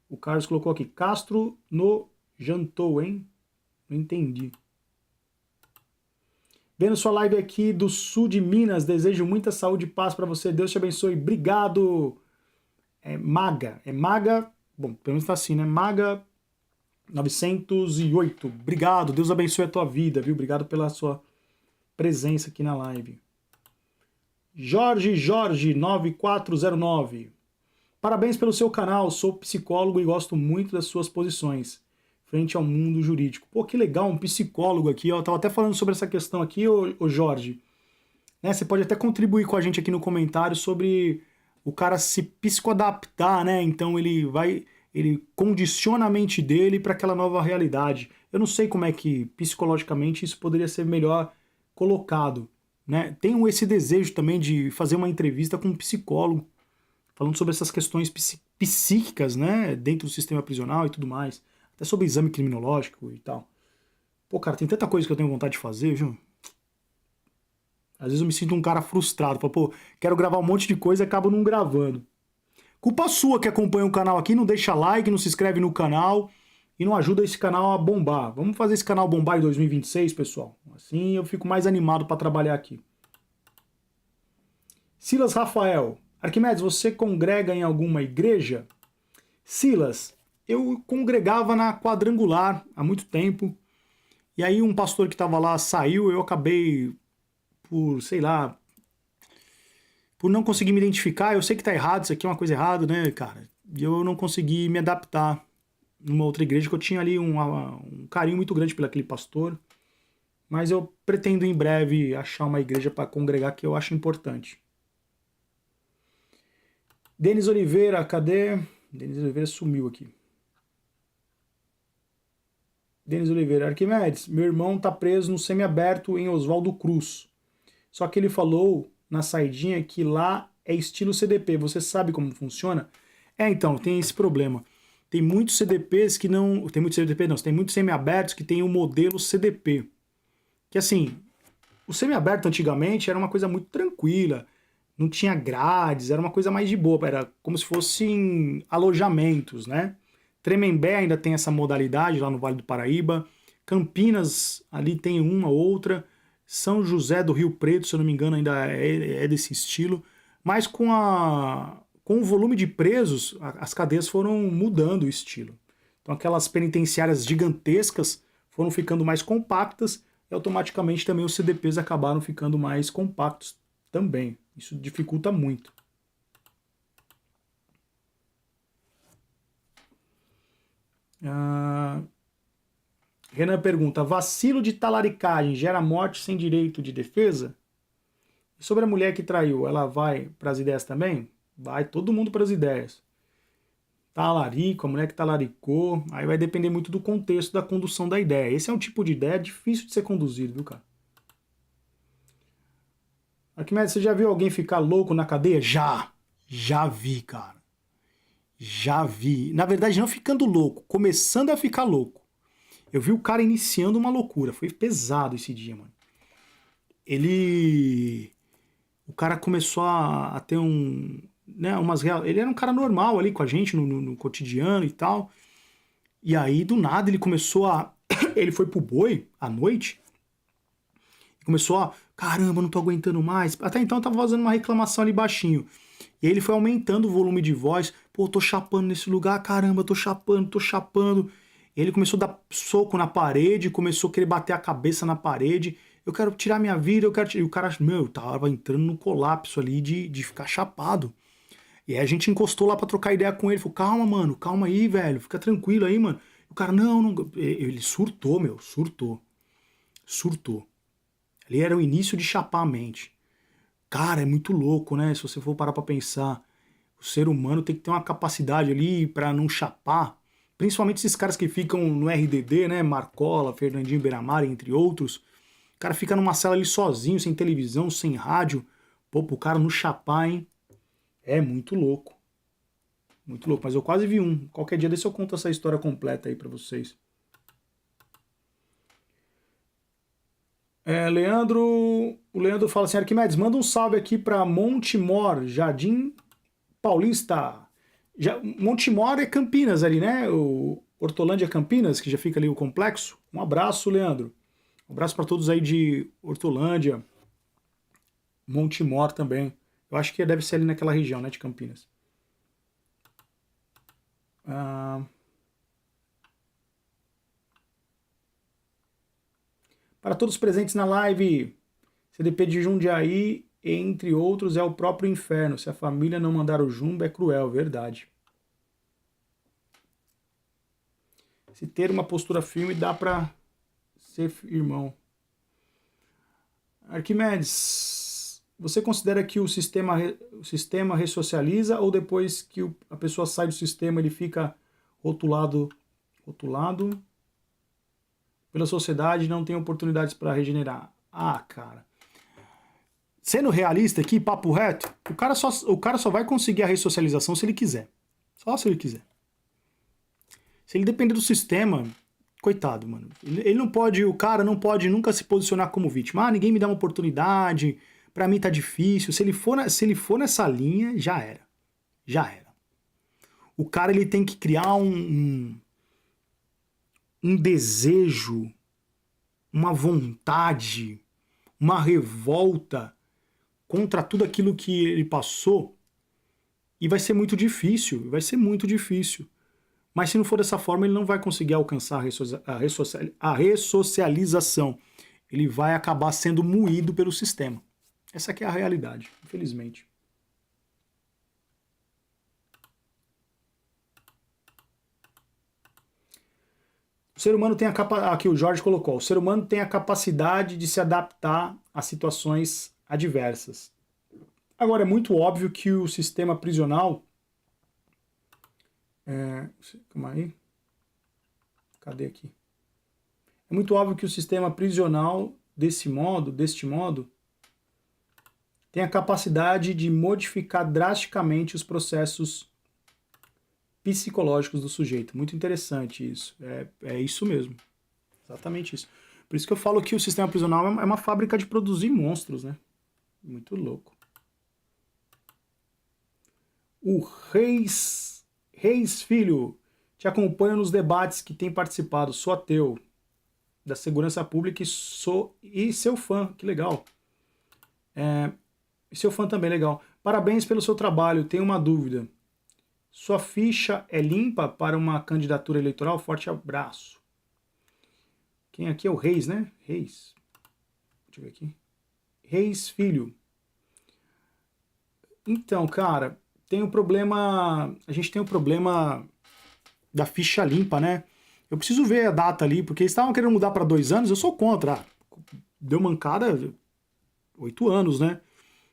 O Carlos colocou aqui, Castro no jantou, hein? Não entendi. Vendo sua live aqui do sul de Minas, desejo muita saúde e paz para você. Deus te abençoe. Obrigado. É Maga, bom, pelo menos tá assim, né? Maga 908. Obrigado. Deus abençoe a tua vida, viu? Obrigado pela sua presença aqui na live. Jorge 9409. Parabéns pelo seu canal. Sou psicólogo e gosto muito das suas posições frente ao mundo jurídico. Pô, que legal, um psicólogo aqui, ó. Eu tava até falando sobre essa questão aqui, ô Jorge. Né, você pode até contribuir com a gente aqui no comentário sobre o cara se psicoadaptar, né? Então ele condiciona a mente dele para aquela nova realidade. Eu não sei como é que psicologicamente isso poderia ser melhor colocado, né? Tenho esse desejo também de fazer uma entrevista com um psicólogo falando sobre essas questões psíquicas, né, dentro do sistema prisional e tudo mais. Até sobre exame criminológico e tal. Pô, cara, tem tanta coisa que eu tenho vontade de fazer, viu? Às vezes eu me sinto um cara frustrado. Falo, pô, quero gravar um monte de coisa e acabo não gravando. Culpa sua que acompanha o canal aqui, não deixa like, não se inscreve no canal e não ajuda esse canal a bombar. Vamos fazer esse canal bombar em 2026, pessoal? Assim eu fico mais animado para trabalhar aqui. Silas Rafael. Arquimedes, você congrega em alguma igreja? Silas, eu congregava na Quadrangular há muito tempo. E aí um pastor que estava lá saiu, eu acabei por, sei lá, por não conseguir me identificar. Eu sei que tá errado, isso aqui é uma coisa errada, né, cara? E eu não consegui me adaptar numa outra igreja, que eu tinha ali um carinho muito grande por aquele pastor. Mas eu pretendo em breve achar uma igreja para congregar que eu acho importante. Denis Oliveira, cadê? Denis Oliveira sumiu aqui. Denis Oliveira, Arquimedes, meu irmão tá preso no semiaberto em Oswaldo Cruz. Só que ele falou na saidinha que lá é estilo CDP. Você sabe como funciona? Então, tem esse problema. Tem muitos CDPs que não... Tem muitos CDP não, tem muitos semiabertos que tem o modelo CDP. Que assim, o semiaberto antigamente era uma coisa muito tranquila. Não tinha grades, era uma coisa mais de boa. Era como se fossem alojamentos, né? Tremembé ainda tem essa modalidade lá no Vale do Paraíba. Campinas ali tem uma outra. São José do Rio Preto, se eu não me engano, ainda é desse estilo. Mas com o volume de presos, as cadeias foram mudando o estilo. Então aquelas penitenciárias gigantescas foram ficando mais compactas e automaticamente também os CDPs acabaram ficando mais compactos também. Isso dificulta muito. Renan pergunta, vacilo de talaricagem gera morte sem direito de defesa? E sobre a mulher que traiu, ela vai para as ideias também? Vai todo mundo para as ideias. Talarico, a mulher que talaricou, aí vai depender muito do contexto da condução da ideia. Esse é um tipo de ideia difícil de ser conduzido, viu, cara? Arquimedes, você já viu alguém ficar louco na cadeia? Já vi, cara. Já vi. Na verdade, não ficando louco, começando a ficar louco. Eu vi o cara iniciando uma loucura. Foi pesado esse dia, mano. O cara começou a ter né, ele era um cara normal ali com a gente no cotidiano e tal. E aí, do nada, ele começou a Ele foi pro boi à noite e começou a, caramba, não tô aguentando mais. Até então eu tava fazendo uma reclamação ali baixinho. E aí ele foi aumentando o volume de voz. Pô, tô chapando nesse lugar, caramba, tô chapando, tô chapando. E ele começou a dar soco na parede, começou a querer bater a cabeça na parede. Eu quero tirar minha vida, eu quero tirar. E o cara, meu, tava entrando no colapso ali de ficar chapado. E aí a gente encostou lá pra trocar ideia com ele. Falou, calma, mano, calma aí, velho, fica tranquilo aí, mano. E o cara, não, não. Ele surtou, meu, surtou. Surtou. Ali era o início de chapar a mente. Cara, é muito louco, né? Se você for parar pra pensar, o ser humano tem que ter uma capacidade ali pra não chapar. Principalmente esses caras que ficam no RDD, né? Marcola, Fernandinho Beiramar, entre outros. O cara fica numa sala ali sozinho, sem televisão, sem rádio. Pô, pro cara não chapar, hein? É muito louco. Muito louco. Mas eu quase vi um. Qualquer dia desse eu conto essa história completa aí pra vocês. O Leandro fala assim, Arquimedes, manda um salve aqui para Montemor, Jardim Paulista. Montemor é Campinas ali, né? O Hortolândia Campinas, que já fica ali o complexo. Um abraço, Leandro. Um abraço para todos aí de Hortolândia, Montemor também. Eu acho que deve ser ali naquela região, né, de Campinas. Para todos presentes na live, CDP de Jundiaí, entre outros, é o próprio inferno. Se a família não mandar o jumbo, é cruel, verdade. Se ter uma postura firme, dá para ser irmão. Arquimedes, você considera que o sistema ressocializa ou depois que a pessoa sai do sistema ele fica rotulado pela sociedade e não tem oportunidades para regenerar? Ah, cara. Sendo realista aqui, papo reto, o cara só vai conseguir a ressocialização se ele quiser. Só se ele quiser. Se ele depender do sistema, coitado, mano. Ele não pode, o cara não pode nunca se posicionar como vítima. Ah, ninguém me dá uma oportunidade, pra mim tá difícil. Se ele for nessa linha, já era. Já era. O cara ele tem que criar um desejo, uma vontade, uma revolta contra tudo aquilo que ele passou e vai ser muito difícil, Mas se não for dessa forma, ele não vai conseguir alcançar a ressocialização. Ele vai acabar sendo moído pelo sistema. Essa aqui é a realidade, infelizmente. O ser humano tem aqui o Jorge colocou, o ser humano tem a capacidade de se adaptar a situações adversas. Agora, é muito óbvio que o sistema prisional... calma aí. Cadê aqui? É muito óbvio que o sistema prisional, deste modo, tem a capacidade de modificar drasticamente os processos psicológicos do sujeito. Muito interessante isso. É isso mesmo. Exatamente isso. Por isso que eu falo que o sistema prisional é uma fábrica de produzir monstros, né? Muito louco. O Reis Filho, te acompanho nos debates que tem participado. Sou ateu da segurança pública e seu fã. Que legal. E seu fã também, legal. Parabéns pelo seu trabalho. Tenho uma dúvida. Sua ficha é limpa para uma candidatura eleitoral? Forte abraço. Quem aqui é o Reis, né? Reis. Deixa eu ver aqui. Reis Filho. Então, cara, tem o problema... A gente tem o problema da ficha limpa, né? Eu preciso ver a data ali, porque eles estavam querendo mudar para 2 anos, eu sou contra. Deu mancada 8 anos, né?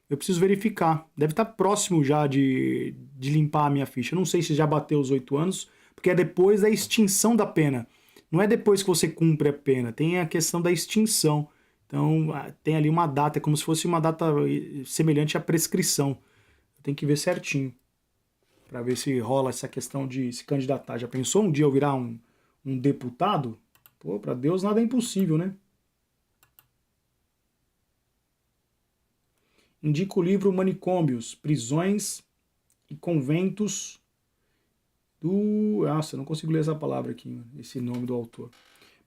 Eu preciso verificar. Deve estar próximo já de limpar a minha ficha. Eu não sei se já bateu os 8 anos, porque é depois da extinção da pena. Não é depois que você cumpre a pena, tem a questão da extinção. Então, tem ali uma data, é como se fosse uma data semelhante à prescrição. Tem que ver certinho, para ver se rola essa questão de se candidatar. Já pensou um dia eu virar um deputado? Pô, para Deus nada é impossível, né? Indica o livro Manicômios, Prisões e Conventos do... Nossa, eu não consigo ler essa palavra aqui, esse nome do autor.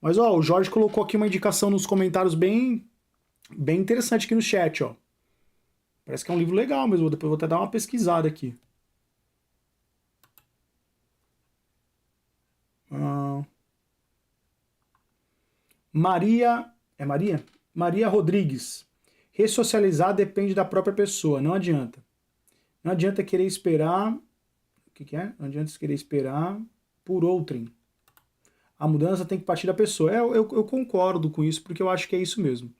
Mas, ó, o Jorge colocou aqui uma indicação nos comentários bem interessante aqui no chat, ó. Parece que é um livro legal mesmo, depois eu vou até dar uma pesquisada aqui. Ah, Maria... É Maria? Maria Rodrigues. Ressocializar depende da própria pessoa, não adianta. Não adianta querer esperar... O que é? Não adianta querer esperar por outrem. A mudança tem que partir da pessoa. Eu concordo com isso, porque eu acho que é isso mesmo.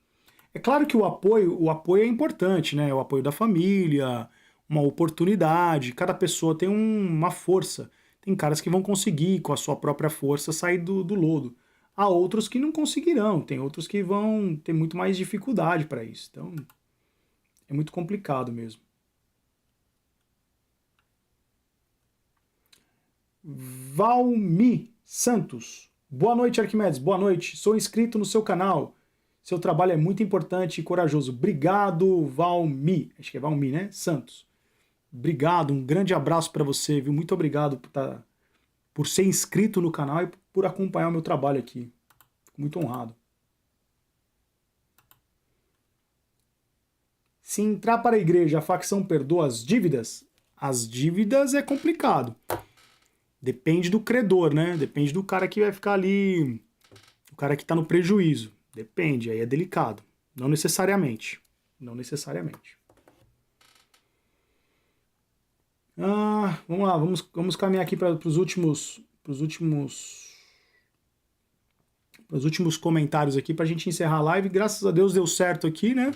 É claro que o apoio é importante, né? O apoio da família, uma oportunidade. Cada pessoa tem uma força. Tem caras que vão conseguir, com a sua própria força, sair do lodo. Há outros que não conseguirão. Tem outros que vão ter muito mais dificuldade para isso. Então, é muito complicado mesmo. Valmi Santos. Boa noite, Arquimedes. Boa noite. Sou inscrito no seu canal. Seu trabalho é muito importante e corajoso. Obrigado, Valmi. Acho que é Valmi, né? Santos. Obrigado, um grande abraço para você, viu? Muito obrigado por ser inscrito no canal e por acompanhar o meu trabalho aqui. Fico muito honrado. Se entrar para a igreja, a facção perdoa as dívidas? As dívidas é complicado. Depende do credor, né? Depende do cara que vai ficar ali, o cara que está no prejuízo. Depende, aí é delicado. Não necessariamente. Não necessariamente. Vamos lá, vamos caminhar aqui para os últimos comentários aqui para a gente encerrar a live. Graças a Deus deu certo aqui, né?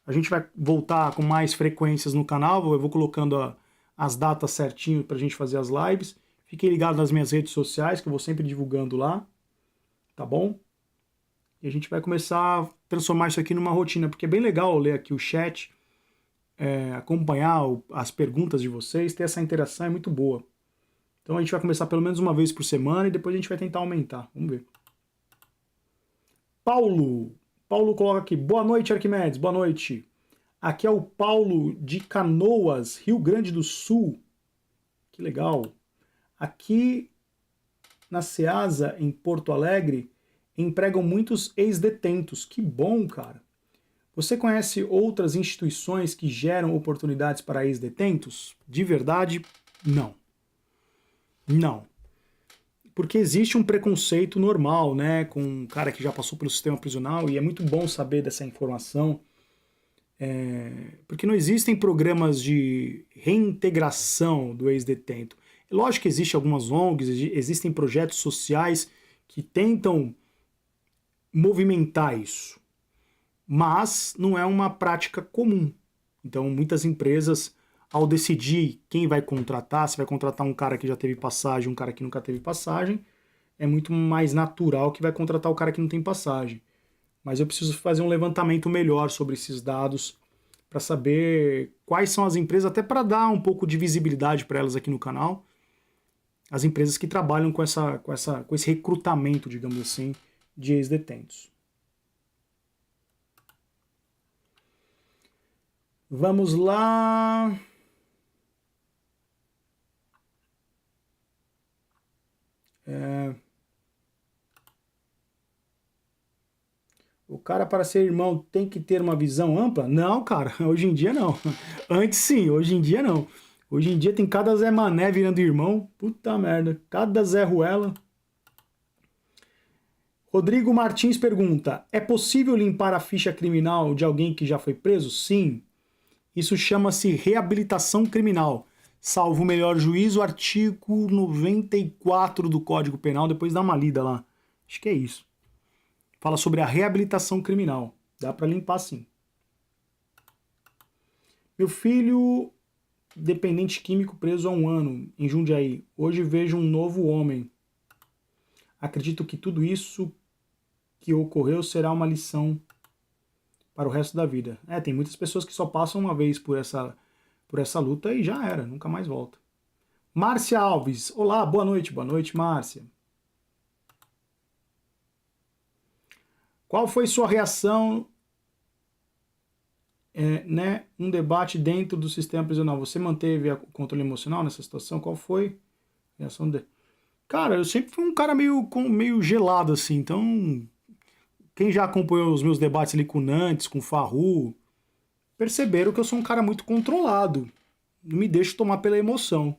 A gente vai voltar com mais frequências no canal. Eu vou colocando as datas certinho para a gente fazer as lives. Fiquem ligados nas minhas redes sociais, que eu vou sempre divulgando lá. Tá bom? E a gente vai começar a transformar isso aqui numa rotina, porque é bem legal ler aqui o chat, acompanhar as perguntas de vocês, ter essa interação é muito boa. Então a gente vai começar pelo menos uma vez por semana e depois a gente vai tentar aumentar. Vamos ver. Paulo coloca aqui, boa noite, Arquimedes, boa noite. Aqui é o Paulo de Canoas, Rio Grande do Sul. Que legal. Aqui na Ceasa, em Porto Alegre, empregam muitos ex-detentos. Que bom, cara. Você conhece outras instituições que geram oportunidades para ex-detentos? De verdade, não. Não. Porque existe um preconceito normal, né, com um cara que já passou pelo sistema prisional, e é muito bom saber dessa informação, porque não existem programas de reintegração do ex-detento. É lógico que existem algumas ONGs, existem projetos sociais que tentam movimentar isso, mas não é uma prática comum. Então, muitas empresas, ao decidir quem vai contratar, se vai contratar um cara que já teve passagem, um cara que nunca teve passagem, é muito mais natural que vai contratar o cara que não tem passagem. Mas eu preciso fazer um levantamento melhor sobre esses dados para saber quais são as empresas, até para dar um pouco de visibilidade para elas aqui no canal, as empresas que trabalham com esse recrutamento, digamos assim, de ex-detentos. Vamos lá. O cara, para ser irmão, tem que ter uma visão ampla? Não, cara, hoje em dia não. Antes sim, hoje em dia não. Hoje em dia tem cada Zé Mané virando irmão. Puta merda, cada Zé Ruela. Rodrigo Martins pergunta, é possível limpar a ficha criminal de alguém que já foi preso? Sim. Isso chama-se reabilitação criminal. Salvo o melhor juízo, artigo 94 do Código Penal. Depois dá uma lida lá. Acho que é isso. Fala sobre a reabilitação criminal. Dá para limpar sim. Meu filho, dependente químico, preso há 1 ano, em Jundiaí. Hoje vejo um novo homem. Acredito que tudo isso que ocorreu será uma lição para o resto da vida. Tem muitas pessoas que só passam uma vez por essa luta e já era, nunca mais volta. Márcia Alves. Olá, boa noite, Márcia. Qual foi sua reação, um debate dentro do sistema prisional? Você manteve o controle emocional nessa situação? Qual foi a reação dele? Cara, eu sempre fui um cara meio gelado, assim. Então, quem já acompanhou os meus debates ali com o Nantes, com o Farru, perceberam que eu sou um cara muito controlado. Não me deixo tomar pela emoção.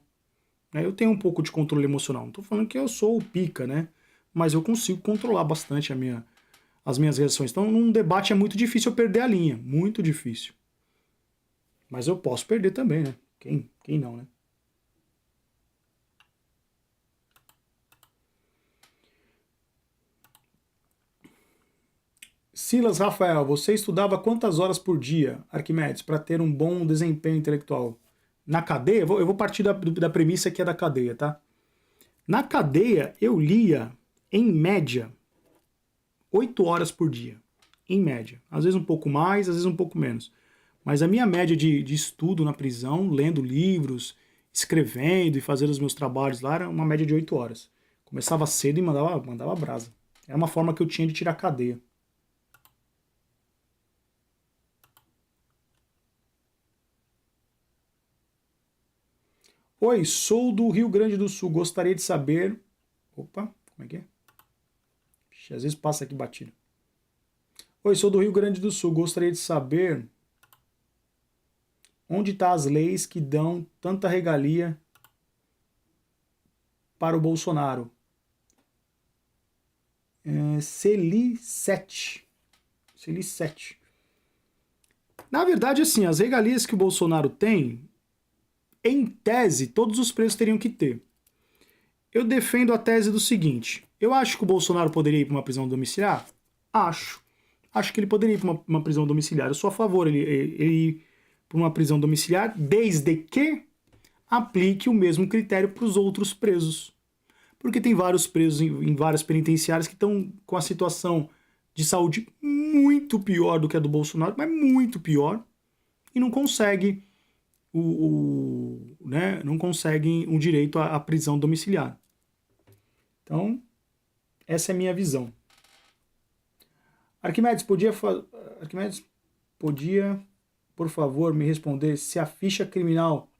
Né? Eu tenho um pouco de controle emocional. Não tô falando que eu sou o pica, né? Mas eu consigo controlar bastante as minhas reações. Então, num debate é muito difícil eu perder a linha. Muito difícil. Mas eu posso perder também, né? Quem não, né? Silas Rafael, você estudava quantas horas por dia, Arquimedes, para ter um bom desempenho intelectual? Na cadeia? Eu vou partir da premissa que é da cadeia, tá? Na cadeia, eu lia, em média, 8 horas por dia. Em média. Às vezes um pouco mais, às vezes um pouco menos. Mas a minha média de estudo na prisão, lendo livros, escrevendo e fazendo os meus trabalhos lá, era uma média de 8 horas. Começava cedo e mandava brasa. Era uma forma que eu tinha de tirar a cadeia. Oi, sou do Rio Grande do Sul. Gostaria de saber. Opa, como é que é? Ixi, às vezes passa aqui batido. Oi, sou do Rio Grande do Sul. Gostaria de saber onde estão as leis que dão tanta regalia para o Bolsonaro. Celi 7. Celi 7. Na verdade, assim, as regalias que o Bolsonaro tem, em tese, todos os presos teriam que ter. Eu defendo a tese do seguinte: eu acho que o Bolsonaro poderia ir para uma prisão domiciliar? Acho. Acho que ele poderia ir para uma prisão domiciliar. Eu sou a favor ele ir para uma prisão domiciliar, desde que aplique o mesmo critério para os outros presos. Porque tem vários presos em várias penitenciárias que estão com a situação de saúde muito pior do que a do Bolsonaro, mas muito pior, e não consegue né, não conseguem um direito à prisão domiciliar. Então, essa é a minha visão. Arquimedes, Arquimedes, podia, por favor, me responder se a ficha criminal,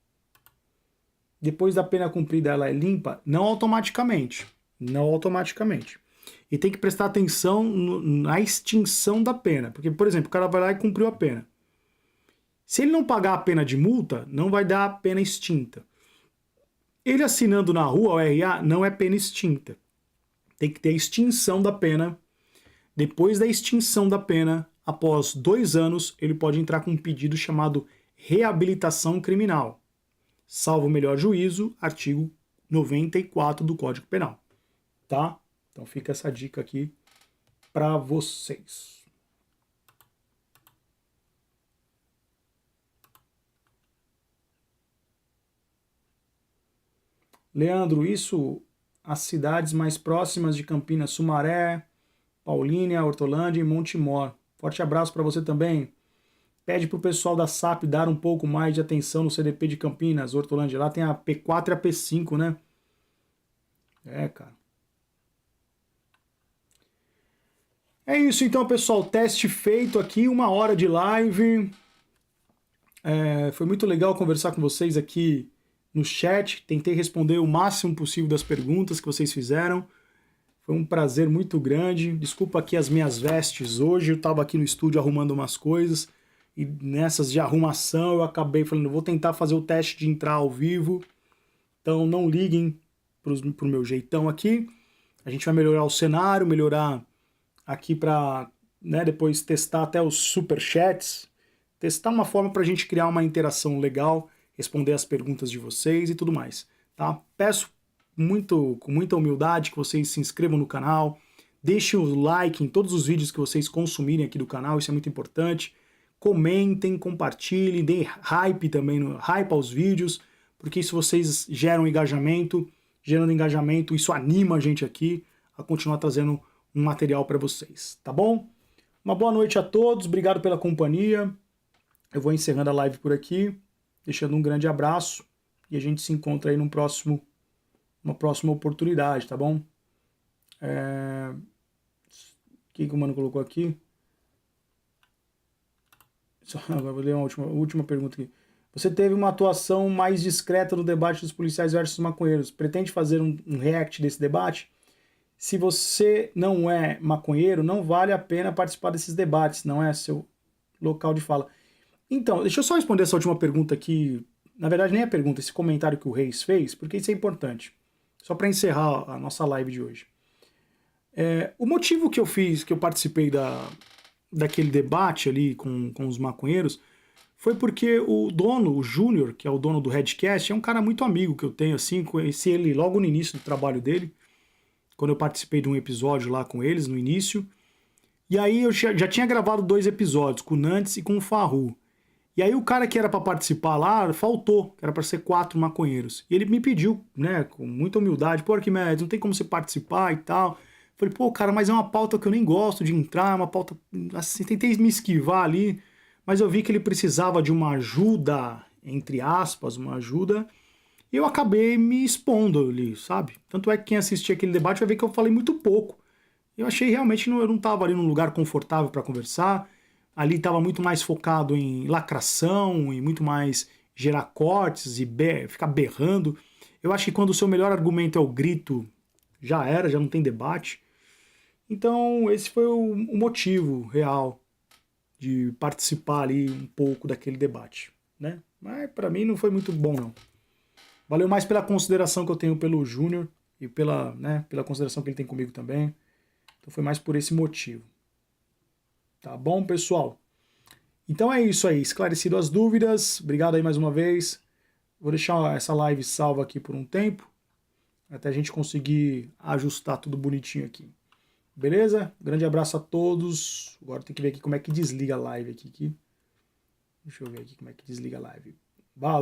depois da pena cumprida, ela é limpa? Não automaticamente. Não automaticamente. E tem que prestar atenção na extinção da pena. Porque, por exemplo, o cara vai lá e cumpriu a pena. Se ele não pagar a pena de multa, não vai dar a pena extinta. Ele assinando na rua o RA não é pena extinta. Tem que ter a extinção da pena. Depois da extinção da pena, após 2 anos, ele pode entrar com um pedido chamado reabilitação criminal. Salvo o melhor juízo, artigo 94 do Código Penal. Tá? Então fica essa dica aqui para vocês. Leandro, isso as cidades mais próximas de Campinas, Sumaré, Paulínia, Hortolândia e Montemor. Forte abraço para você também. Pede para o pessoal da SAP dar um pouco mais de atenção no CDP de Campinas, Hortolândia. Lá tem a P4 e a P5, né? É, cara. É isso então, pessoal. Teste feito aqui, 1 hora de live. Foi muito legal conversar com vocês aqui no chat. Tentei responder o máximo possível das perguntas que vocês fizeram. Foi um prazer muito grande. Desculpa aqui as minhas vestes hoje. Eu estava aqui no estúdio arrumando umas coisas. E nessas de arrumação eu acabei falando, vou tentar fazer o teste de entrar ao vivo. Então não liguem pro meu jeitão aqui. A gente vai melhorar o cenário, melhorar aqui para, né, depois testar até os superchats. Testar uma forma para a gente criar uma interação legal, responder as perguntas de vocês e tudo mais. Tá? Peço com muita humildade que vocês se inscrevam no canal, deixem o like em todos os vídeos que vocês consumirem aqui do canal, isso é muito importante. Comentem, compartilhem, deem hype também, hype aos vídeos, porque isso vocês geram engajamento, gerando engajamento, isso anima a gente aqui a continuar trazendo um material para vocês, tá bom? Uma boa noite a todos, obrigado pela companhia. Eu vou encerrando a live por aqui, deixando um grande abraço e a gente se encontra aí numa próxima oportunidade, tá bom? O que o mano colocou aqui? Agora vou ler uma última pergunta aqui. Você teve uma atuação mais discreta no debate dos policiais versus maconheiros. Pretende fazer um react desse debate? Se você não é maconheiro, não vale a pena participar desses debates, não é seu local de fala. Então, deixa eu só responder essa última pergunta aqui. Na verdade, nem a pergunta, esse comentário que o Reis fez, porque isso é importante. Só para encerrar a nossa live de hoje. O motivo que eu participei daquele debate ali com os maconheiros, foi porque o dono, o Júnior, que é o dono do Redcast, é um cara muito amigo que eu tenho, assim, conheci ele logo no início do trabalho dele, quando eu participei de um episódio lá com eles, no início. E aí eu já tinha gravado 2 episódios, com o Nantes e com o Farru. E aí o cara que era para participar lá, faltou, que era para ser 4 maconheiros. E ele me pediu, né, com muita humildade, pô, Arquimedes, não tem como você participar e tal. Falei, pô, cara, mas é uma pauta que eu nem gosto de entrar, é uma pauta, assim, tentei me esquivar ali, mas eu vi que ele precisava de uma ajuda, entre aspas, uma ajuda, e eu acabei me expondo ali, sabe? Tanto é que quem assistir aquele debate vai ver que eu falei muito pouco. Eu achei realmente, eu não estava ali num lugar confortável para conversar, ali estava muito mais focado em lacração, e muito mais gerar cortes e ficar berrando. Eu acho que quando o seu melhor argumento é o grito, já era, já não tem debate. Então, esse foi o motivo real de participar ali um pouco daquele debate, né? Mas para mim não foi muito bom, não. Valeu mais pela consideração que eu tenho pelo Júnior e pela consideração que ele tem comigo também. Então foi mais por esse motivo. Tá bom, pessoal? Então é isso aí. Esclarecido as dúvidas. Obrigado aí mais uma vez. Vou deixar essa live salva aqui por um tempo, até a gente conseguir ajustar tudo bonitinho aqui. Beleza? Grande abraço a todos. Agora tem que ver aqui como é que desliga a live aqui. Deixa eu ver aqui como é que desliga a live. Valeu!